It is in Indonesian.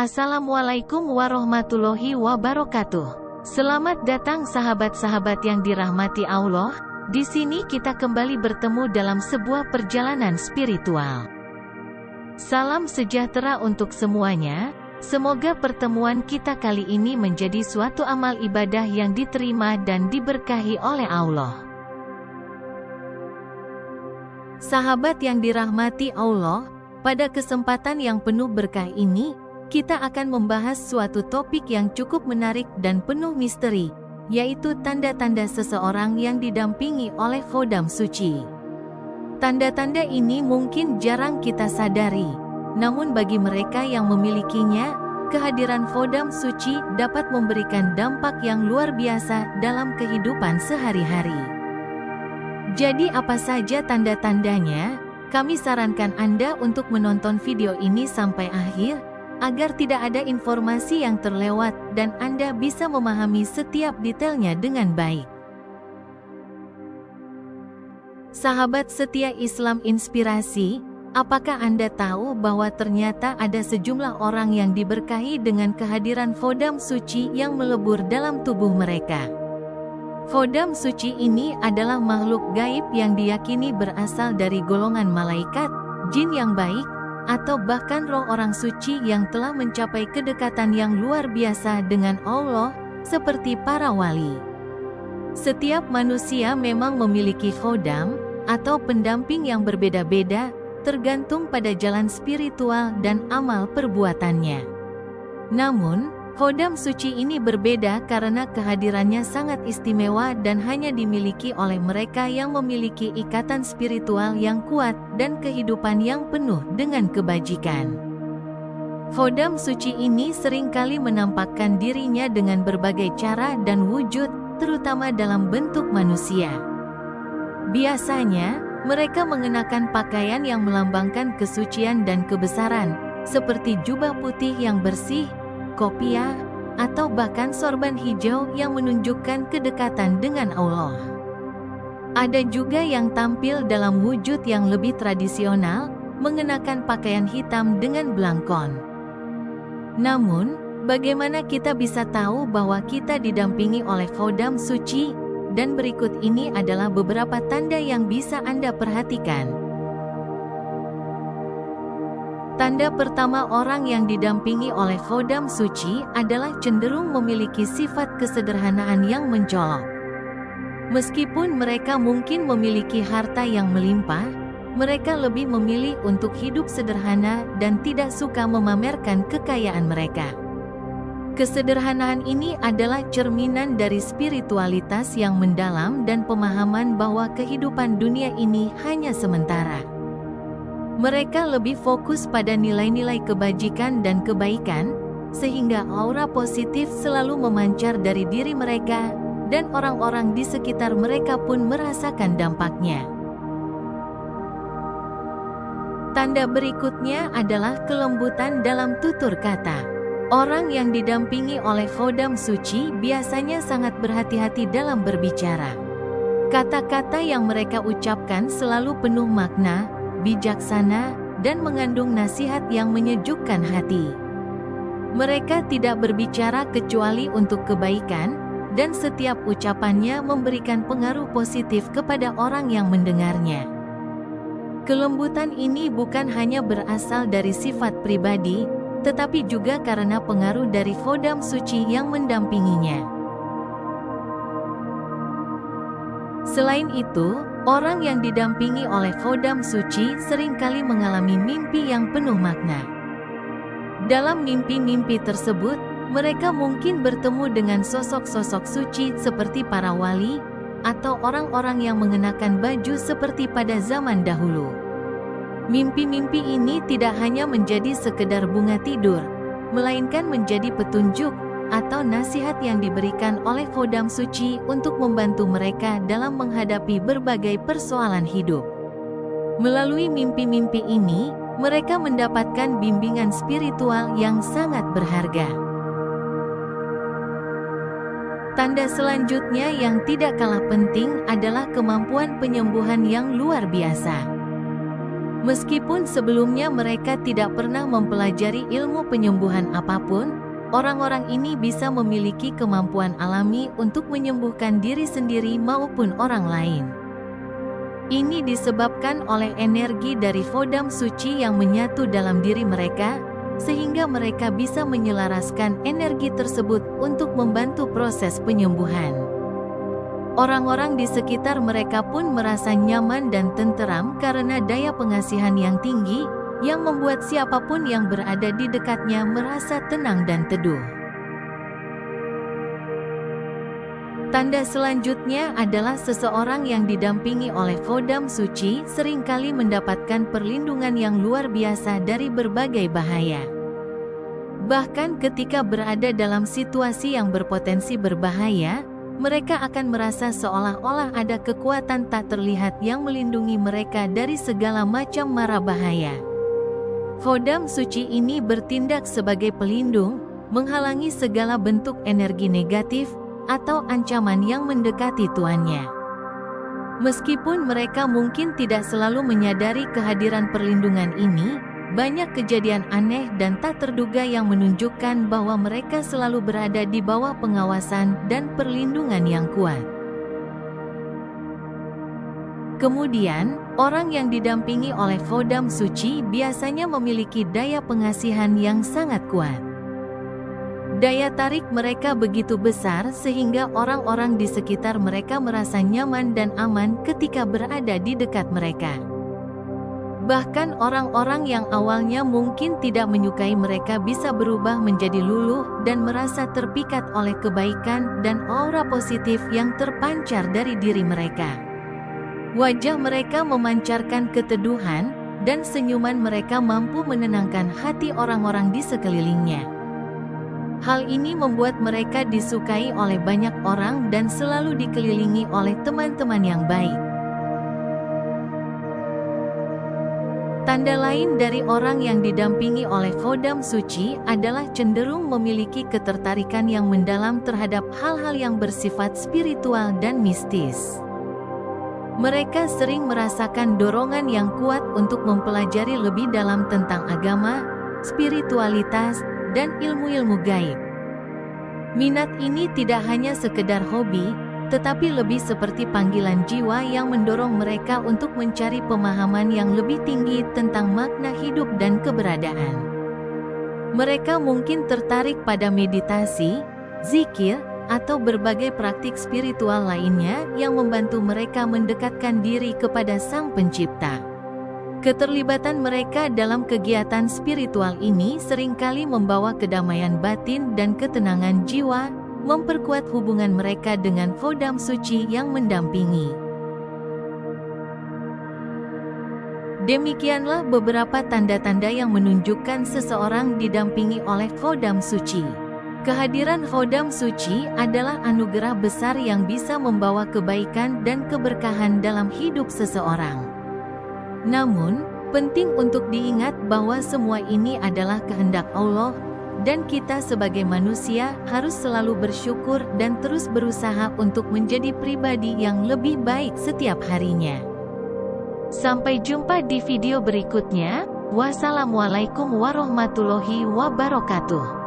Assalamualaikum warahmatullahi wabarakatuh. Selamat datang sahabat-sahabat yang dirahmati Allah. Di sini kita kembali bertemu dalam sebuah perjalanan spiritual. Salam sejahtera untuk semuanya. Semoga pertemuan kita kali ini menjadi suatu amal ibadah yang diterima dan diberkahi oleh Allah. Sahabat yang dirahmati Allah, pada kesempatan yang penuh berkah ini, kita akan membahas suatu topik yang cukup menarik dan penuh misteri, yaitu tanda-tanda seseorang yang didampingi oleh khodam suci. Tanda-tanda ini mungkin jarang kita sadari, namun bagi mereka yang memilikinya, kehadiran khodam suci dapat memberikan dampak yang luar biasa dalam kehidupan sehari-hari. Jadi apa saja tanda-tandanya? Kami sarankan Anda untuk menonton video ini sampai akhir, agar tidak ada informasi yang terlewat dan Anda bisa memahami setiap detailnya dengan baik. Sahabat setia Islam Inspirasi, apakah Anda tahu bahwa ternyata ada sejumlah orang yang diberkahi dengan kehadiran khodam suci yang melebur dalam tubuh mereka? Khodam suci ini adalah makhluk gaib yang diyakini berasal dari golongan malaikat, jin yang baik, atau bahkan roh orang suci yang telah mencapai kedekatan yang luar biasa dengan Allah, seperti para wali. Setiap manusia memang memiliki khodam, atau pendamping yang berbeda-beda, tergantung pada jalan spiritual dan amal perbuatannya. Namun, khodam suci ini berbeda karena kehadirannya sangat istimewa dan hanya dimiliki oleh mereka yang memiliki ikatan spiritual yang kuat dan kehidupan yang penuh dengan kebajikan. Khodam suci ini seringkali menampakkan dirinya dengan berbagai cara dan wujud, terutama dalam bentuk manusia. Biasanya, mereka mengenakan pakaian yang melambangkan kesucian dan kebesaran, seperti jubah putih yang bersih, kopiah, atau bahkan sorban hijau yang menunjukkan kedekatan dengan Allah. Ada juga yang tampil dalam wujud yang lebih tradisional, mengenakan pakaian hitam dengan belangkon. Namun, bagaimana kita bisa tahu bahwa kita didampingi oleh khodam suci? Dan berikut ini adalah beberapa tanda yang bisa Anda perhatikan. Tanda pertama orang yang didampingi oleh khodam suci adalah cenderung memiliki sifat kesederhanaan yang mencolok. Meskipun mereka mungkin memiliki harta yang melimpah, mereka lebih memilih untuk hidup sederhana dan tidak suka memamerkan kekayaan mereka. Kesederhanaan ini adalah cerminan dari spiritualitas yang mendalam dan pemahaman bahwa kehidupan dunia ini hanya sementara. Mereka lebih fokus pada nilai-nilai kebajikan dan kebaikan, sehingga aura positif selalu memancar dari diri mereka, dan orang-orang di sekitar mereka pun merasakan dampaknya. Tanda berikutnya adalah kelembutan dalam tutur kata. Orang yang didampingi oleh khodam suci biasanya sangat berhati-hati dalam berbicara. Kata-kata yang mereka ucapkan selalu penuh makna, bijaksana, dan mengandung nasihat yang menyejukkan hati. Mereka tidak berbicara kecuali untuk kebaikan, dan setiap ucapannya memberikan pengaruh positif kepada orang yang mendengarnya. Kelembutan ini bukan hanya berasal dari sifat pribadi, tetapi juga karena pengaruh dari khodam suci yang mendampinginya. Selain itu, orang yang didampingi oleh khodam suci seringkali mengalami mimpi yang penuh makna. Dalam mimpi-mimpi tersebut, mereka mungkin bertemu dengan sosok-sosok suci seperti para wali, atau orang-orang yang mengenakan baju seperti pada zaman dahulu. Mimpi-mimpi ini tidak hanya menjadi sekedar bunga tidur, melainkan menjadi petunjuk, atau nasihat yang diberikan oleh khodam suci untuk membantu mereka dalam menghadapi berbagai persoalan hidup. Melalui mimpi-mimpi ini, mereka mendapatkan bimbingan spiritual yang sangat berharga. Tanda selanjutnya yang tidak kalah penting adalah kemampuan penyembuhan yang luar biasa. Meskipun sebelumnya mereka tidak pernah mempelajari ilmu penyembuhan apapun, orang-orang ini bisa memiliki kemampuan alami untuk menyembuhkan diri sendiri maupun orang lain. Ini disebabkan oleh energi dari Vodam suci yang menyatu dalam diri mereka, sehingga mereka bisa menyelaraskan energi tersebut untuk membantu proses penyembuhan. Orang-orang di sekitar mereka pun merasa nyaman dan tenteram karena daya pengasihan yang tinggi, yang membuat siapapun yang berada di dekatnya merasa tenang dan teduh. Tanda selanjutnya adalah seseorang yang didampingi oleh Vodam suci seringkali mendapatkan perlindungan yang luar biasa dari berbagai bahaya. Bahkan ketika berada dalam situasi yang berpotensi berbahaya, mereka akan merasa seolah-olah ada kekuatan tak terlihat yang melindungi mereka dari segala macam mara bahaya. Vodam suci ini bertindak sebagai pelindung, menghalangi segala bentuk energi negatif atau ancaman yang mendekati tuannya. Meskipun mereka mungkin tidak selalu menyadari kehadiran perlindungan ini, banyak kejadian aneh dan tak terduga yang menunjukkan bahwa mereka selalu berada di bawah pengawasan dan perlindungan yang kuat. Kemudian, orang yang didampingi oleh Vodam suci biasanya memiliki daya pengasihan yang sangat kuat. Daya tarik mereka begitu besar sehingga orang-orang di sekitar mereka merasa nyaman dan aman ketika berada di dekat mereka. Bahkan orang-orang yang awalnya mungkin tidak menyukai mereka bisa berubah menjadi luluh dan merasa terpikat oleh kebaikan dan aura positif yang terpancar dari diri mereka. Wajah mereka memancarkan keteduhan, dan senyuman mereka mampu menenangkan hati orang-orang di sekelilingnya. Hal ini membuat mereka disukai oleh banyak orang dan selalu dikelilingi oleh teman-teman yang baik. Tanda lain dari orang yang didampingi oleh Vodam suci adalah cenderung memiliki ketertarikan yang mendalam terhadap hal-hal yang bersifat spiritual dan mistis. Mereka sering merasakan dorongan yang kuat untuk mempelajari lebih dalam tentang agama, spiritualitas, dan ilmu-ilmu gaib. Minat ini tidak hanya sekedar hobi, tetapi lebih seperti panggilan jiwa yang mendorong mereka untuk mencari pemahaman yang lebih tinggi tentang makna hidup dan keberadaan. Mereka mungkin tertarik pada meditasi, zikir, atau berbagai praktik spiritual lainnya yang membantu mereka mendekatkan diri kepada Sang Pencipta. Keterlibatan mereka dalam kegiatan spiritual ini seringkali membawa kedamaian batin dan ketenangan jiwa, memperkuat hubungan mereka dengan Vodam suci yang mendampingi. Demikianlah beberapa tanda-tanda yang menunjukkan seseorang didampingi oleh Vodam suci. Kehadiran Vodam suci adalah anugerah besar yang bisa membawa kebaikan dan keberkahan dalam hidup seseorang. Namun, penting untuk diingat bahwa semua ini adalah kehendak Allah, dan kita sebagai manusia harus selalu bersyukur dan terus berusaha untuk menjadi pribadi yang lebih baik setiap harinya. Sampai jumpa di video berikutnya. Wassalamualaikum warahmatullahi wabarakatuh.